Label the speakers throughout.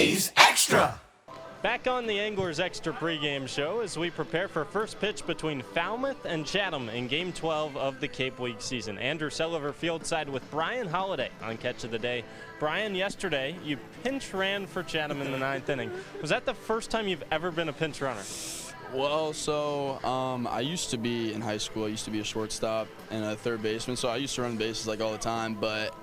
Speaker 1: today's Extra.
Speaker 2: Back on the Anglers Extra pregame show as we prepare for first pitch between Falmouth and Chatham in Game 12 of the Cape League season. Andrew Selover fieldside with Brian Holliday on Catch of the Day. Brian, yesterday you pinch ran for Chatham in the 9th inning. Was that the first time you've ever been a pinch runner?
Speaker 3: Well, so I used to be in high school. I used to be a shortstop and a third baseman, so I used to run bases like all the time. But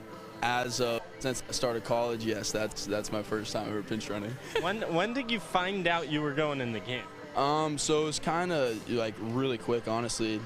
Speaker 3: since I started college, yes, that's my first time ever pinch running.
Speaker 2: When did you find out you were going in the game?
Speaker 3: So it was kind of like really quick, honestly.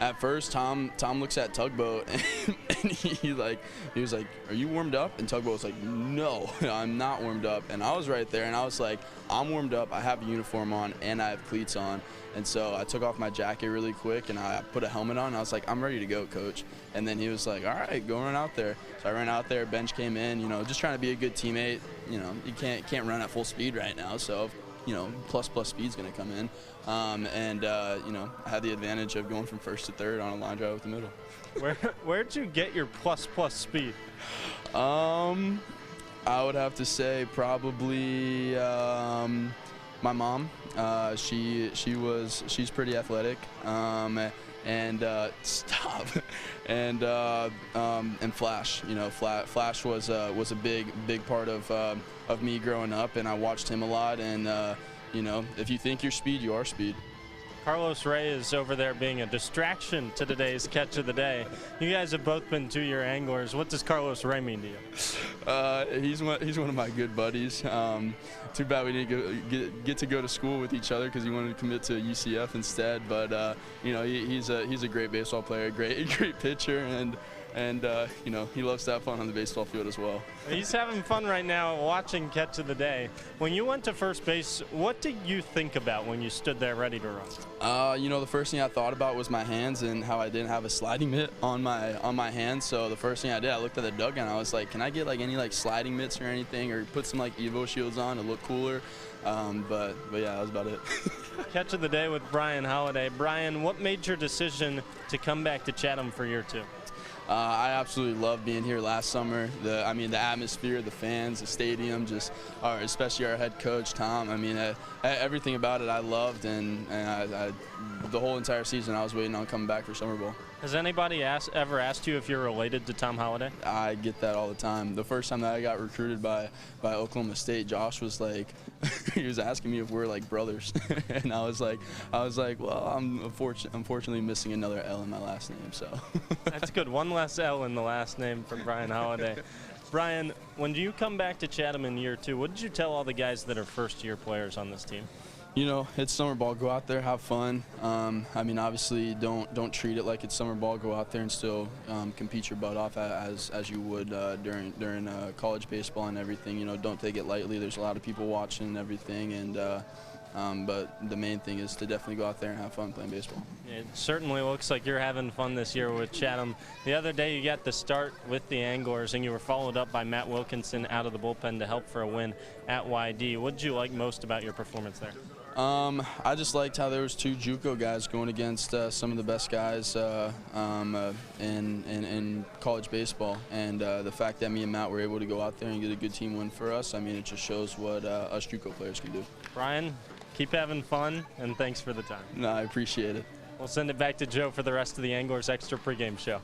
Speaker 3: At first, Tom looks at Tugboat and he was like, "Are you warmed up?" And Tugboat was like, "No, I'm not warmed up." And I was right there, and I was like, "I'm warmed up. I have a uniform on, and I have cleats on." And so I took off my jacket really quick, and I put a helmet on. And I was like, "I'm ready to go, coach." And then he was like, "All right, go run out there." So I ran out there. Bench came in, just trying to be a good teammate. You can't run at full speed right now, so plus speed's going to come in. I had the advantage of going from first to third on a line drive with the middle.
Speaker 2: Where'd you get your plus speed?
Speaker 3: I would have to say probably my mom. She's pretty athletic. And Flash. Flash was a big part of me growing up, and I watched him a lot. And if you think you're speed, you are speed.
Speaker 2: Carlos Ray is over there being a distraction to today's Catch of the Day. You guys have both been 2-year anglers. What does Carlos Ray mean to you?
Speaker 3: He's one of my good buddies. Too bad we didn't get to go to school with each other because he wanted to commit to UCF instead. But he's a great baseball player, great pitcher, and he loves to have fun on the baseball field as well.
Speaker 2: He's having fun right now watching Catch of the Day. When you went to first base, what did you think about when you stood there ready to run?
Speaker 3: The first thing I thought about was my hands and how I didn't have a sliding mitt on my hands. So the first thing I did, I looked at the dugout and I was like, can I get any sliding mitts or anything, or put some Evo shields on to look cooler? But yeah, that was about it.
Speaker 2: Catch of the Day with Brian Holliday. Brian, what made your decision to come back to Chatham for year 2?
Speaker 3: I absolutely loved being here last summer. The atmosphere, the fans, the stadium, especially our head coach, Tom. Everything about it I loved, and the whole entire season I was waiting on coming back for Summer Bowl.
Speaker 2: Has anybody ever asked you if you're related to Tom Holliday?
Speaker 3: I get that all the time. The first time that I got recruited by Oklahoma State, Josh was like, he was asking me if we're like brothers, and I was like, well, I'm unfortunately missing another L in my last name, so.
Speaker 2: That's good. One less L in the last name for Brian Holliday. Brian, when you come back to Chatham in year 2, what did you tell all the guys that are first-year players on this team?
Speaker 3: It's summer ball. Go out there, have fun. Obviously, don't treat it like it's summer ball. Go out there and still compete your butt off as you would during college baseball and everything. Don't take it lightly. There's a lot of people watching and everything, but the main thing is to definitely go out there and have fun playing baseball.
Speaker 2: It certainly looks like you're having fun this year with Chatham. The other day you got the start with the Anglers, and you were followed up by Matt Wilkinson out of the bullpen to help for a win at YD. What did you like most about your performance there?
Speaker 3: I just liked how there was 2 JUCO guys going against some of the best guys in college baseball, and the fact that me and Matt were able to go out there and get a good team win for us, it just shows what us JUCO players can do.
Speaker 2: Brian, keep having fun, and thanks for the time.
Speaker 3: No, I appreciate it.
Speaker 2: We'll send it back to Joe for the rest of the Anglers Extra pregame show.